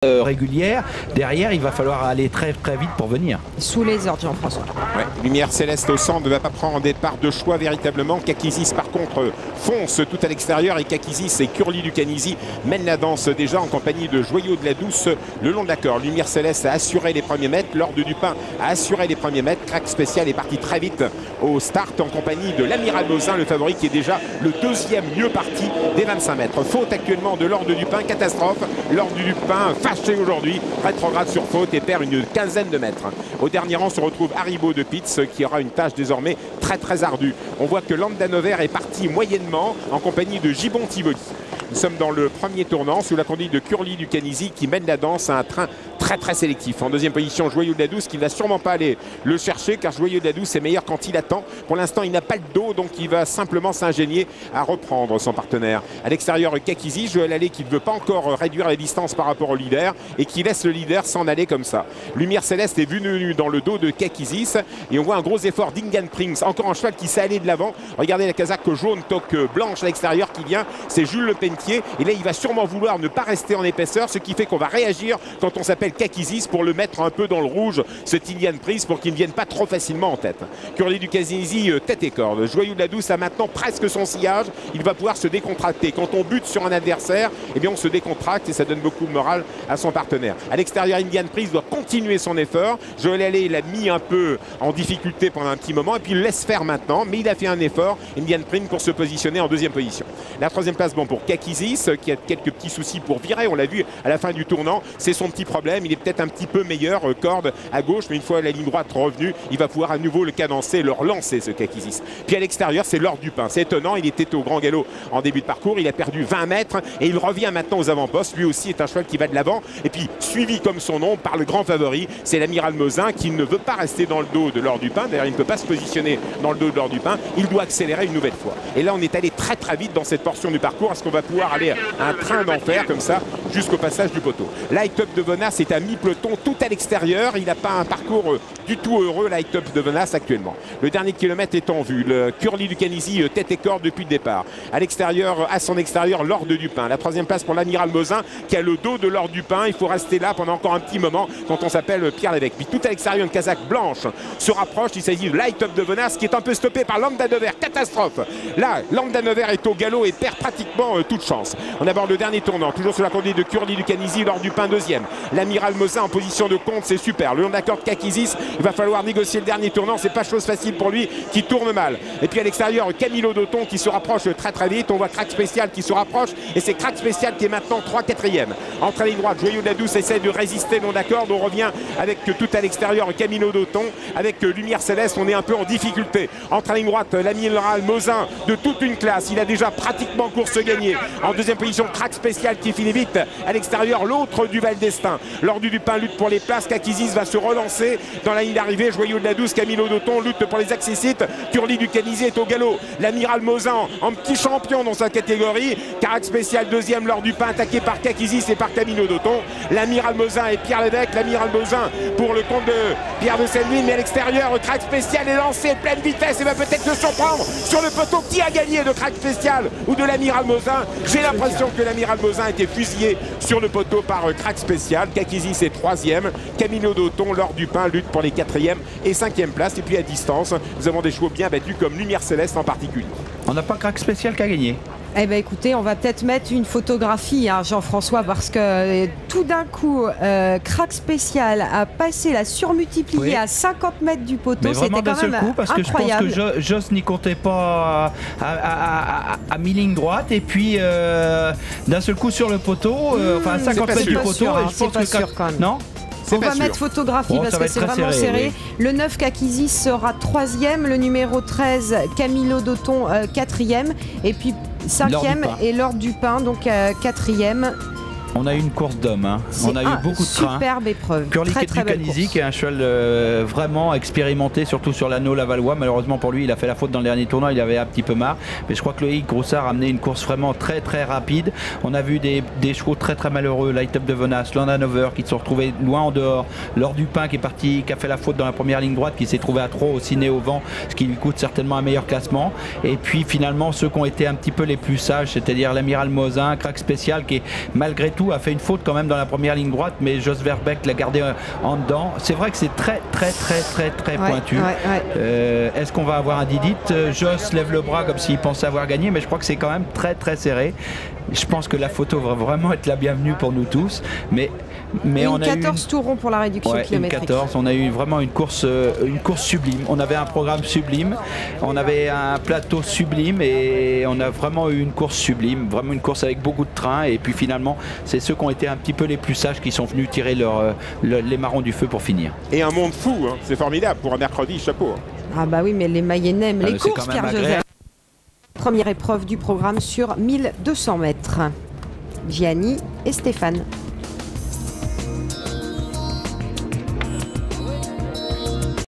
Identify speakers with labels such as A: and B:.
A: régulière. Derrière, il va falloir aller très vite pour venir.
B: Sous les ordres, Jean-François.
C: Ouais, lumière céleste au centre, ne va pas prendre un départ de choix véritablement. Kakizis par contre fonce tout à l'extérieur et Kakizis et Curly Lucanisi mènent la danse déjà en compagnie de Joyau de la Douce le long de la corde. Lumière céleste a assuré les premiers mètres, l'Ordre du Pin a assuré les premiers mètres. Crack spécial est parti très vite au start en compagnie de l'Amiral Mozin, le favori qui est déjà le deuxième mieux parti des 25 mètres. Faute actuellement de l'Ordre du Pin, catastrophe. L'Ordre du Pin fâché aujourd'hui, rétrograde sur faute et perd une quinzaine de mètres. Au dernier rang se retrouve Haribo de Pitts qui aura une tâche désormais très ardue. On voit que Landanover est parti moyennement en compagnie de Gibbon Tivoli. Nous sommes dans le premier tournant sous la conduite de Curly Lucanisi qui mène la danse à un train très sélectif. En deuxième position, Joyau de la Douce qui ne va sûrement pas aller le chercher car Joyau de la Douce est meilleur quand il attend. Pour l'instant, il n'a pas le dos, donc il va simplement s'ingénier à reprendre son partenaire. À l'extérieur, Kakizis, Joël Allais qui ne veut pas encore réduire la distance par rapport au leader et qui laisse le leader s'en aller comme ça. Lumière céleste est venue dans le dos de Kakizis et on voit un gros effort d'Ingan Prince, encore un cheval qui s'est allé de l'avant. Regardez la casaque jaune, toque blanche à l'extérieur qui vient, c'est Jules Lepentier et là il va sûrement vouloir ne pas rester en épaisseur, ce qui fait qu'on va réagir quand on s'appelle Kakizis pour le mettre un peu dans le rouge, cet Indian Prince, pour qu'il ne vienne pas trop facilement en tête. Curly Lucanisi, tête et corde. Joyau de la Douce a maintenant presque son sillage, il va pouvoir se décontracter. Quand on bute sur un adversaire, eh bien on se décontracte et ça donne beaucoup de morale à son partenaire. À l'extérieur, Indian Prince doit continuer son effort. Joël Allais l'a mis un peu en difficulté pendant un petit moment et puis il laisse faire maintenant, mais il a fait un effort, Indian Prince, pour se positionner en deuxième position. La troisième place, bon, pour Kakizis, qui a quelques petits soucis pour virer, on l'a vu à la fin du tournant, c'est son petit problème, il est peut-être un petit peu meilleur, corde à gauche, mais une fois la ligne droite revenue, il va pouvoir à nouveau le cadencer, le relancer, ce Kakizis. Puis à l'extérieur, c'est l'Ordre du Pin, c'est étonnant, il était au grand galop en début de parcours, il a perdu 20 mètres et il revient maintenant aux avant-postes, lui aussi est un cheval qui va de l'avant, et puis suivi comme son nom par le grand favori, c'est l'Amiral Mozin qui ne veut pas rester dans le dos de l'Ordre du Pin, d'ailleurs il ne peut pas se positionner dans le dos de l'Ordre du Pin, il doit accélérer une nouvelle fois. Et là on est allé très vite dans cette portion du parcours, est-ce qu'on va pouvoir aller à un train d'enfer comme ça jusqu'au passage du poteau. Light Up de Venas est à mi-peloton tout à l'extérieur, il n'a pas un parcours du tout heureux, Light Up de Venas actuellement. Le dernier kilomètre est en vue, le Curly Lucanisi tête et corde depuis le départ. À l'extérieur, à son extérieur, l'Ordre du Pin. La troisième place pour l'Amiral Mozin qui a le dos de l'Ordre du Pin, il faut rester là pendant encore un petit moment quand on s'appelle Pierre Lévesque. Puis tout à l'extérieur, une casaque blanche se rapproche, il s'agit de Light Up de Venas qui est un peu stoppé par Landanover, catastrophe. Là, Landanover est au galop et perd pratiquement toute chance. On aborde le dernier tournant, toujours sur la conduite de Curly Lucanisi, l'Ordre du Pin deuxième. L'Amiral Mozin en position de compte, c'est super. Le long de la corde Kakizis, il va falloir négocier le dernier tournant, c'est pas chose facile pour lui qui tourne mal. Et puis à l'extérieur, Camilo Dauton qui se rapproche très vite. On voit Crack Spécial qui se rapproche et c'est Crack Spécial qui est maintenant 3/4e. Entre la ligne droite, Joyau de la Douce essaie de résister le long de la corde. On revient avec tout à l'extérieur Camilo Dauton. Avec Lumière Céleste, on est un peu en difficulté. Entre la ligne droite, l'Amiral Mozin de toute une classe. Il a déjà pratiquement course gagnée. En deuxième position, Crack Spécial qui finit vite. À l'extérieur, l'autre du Val d'Estaing. L'Ordre du Pin lutte pour les places. Kakizis va se relancer dans la ligne d'arrivée. Joyau de la Douce, Camilo Dauton lutte pour les accessites. Curly Lucanisi est au galop. L'Amiral Mozin en petit champion dans sa catégorie. Carac Spécial deuxième, l'Ordre du Pin attaqué par Kakizis et par Camilo Dauton. L'Amiral Mozin et Pierre Lévesque. L'Amiral Mozin pour le compte de Pierre de Seine-Ville, mais à l'extérieur, Crack Spécial est lancé pleine vitesse et va peut-être se surprendre sur le poteau. Qui a gagné, de Crack Spécial ou de l'Amiral Mozin? J'ai l'impression que l'Amiral Mozin a été fusillé sur le poteau par Crack Spécial. Kakizis est troisième. Camilo Dauton, l'Ordre du Pin lutte pour les 4e et 5e places. Et puis à distance, nous avons des chevaux bien battus comme Lumière Céleste en particulier.
A: On n'a pas Crack Spécial qui a gagné.
B: Eh bien écoutez, on va peut-être mettre une photographie, hein, Jean-François, parce que tout d'un coup, Crack Spécial a passé la surmultipliée à 50 mètres du poteau. C'était quand même
A: coup, parce
B: incroyable.
A: Que je pense que Joss n'y comptait pas à mi-ligne droite et puis d'un seul coup sur le poteau, enfin à 50 mètres du poteau.
B: Sûr, hein,
A: je pense
B: pas
A: que
B: sûr quand même.
A: Non.
B: On va mettre photographie parce que c'est vraiment serré. Oui. Le 9 Kakizis sera 3e, le numéro 13 Camilo Dauton 4e et puis 5e et l'Ordre du Pin donc 4e.
A: On a eu une course d'hommes, hein. On a eu beaucoup de trains.
B: Superbe épreuve.
A: Curly Lucanisi qui est un cheval vraiment expérimenté, surtout sur l'anneau Lavallois. Malheureusement pour lui, il a fait la faute dans le dernier tournoi, il avait un petit peu marre. Mais je crois que Loïc Groussard a amené une course vraiment très rapide. On a vu des chevaux très malheureux, Light Up de Venas, Landanover qui se sont retrouvés loin en dehors. L'Ordre du Pin qui est parti, qui a fait la faute dans la première ligne droite, qui s'est trouvé à 3 au ciné au vent, ce qui lui coûte certainement un meilleur classement. Et puis finalement ceux qui ont été un petit peu les plus sages, c'est-à-dire l'Amiral Mozin, Crack Spécial qui est malgré tout surtout a fait une faute quand même dans la première ligne droite, mais Jos Verbeek l'a gardé en dedans. C'est vrai que c'est très pointu. Est-ce qu'on va avoir un Didit? Jos lève le bras comme s'il pensait avoir gagné, mais je crois que c'est quand même très serré. Je pense que la photo va vraiment être la bienvenue pour nous tous, mais on a
B: 14 tours ronds pour la réduction kilométrique.
A: 14, on a eu vraiment une course sublime. On avait un programme sublime, on avait un plateau sublime et on a vraiment eu une course sublime, vraiment une course avec beaucoup de trains. Et puis finalement, c'est ceux qui ont été un petit peu les plus sages qui sont venus tirer les marrons du feu pour finir.
C: Et un monde fou, hein. C'est formidable pour un mercredi, chapeau.
B: Ah bah oui, mais les Mayennais aiment les courses, Pierre-Joseph. Première épreuve du programme sur 1200 mètres. Gianni et Stéphane.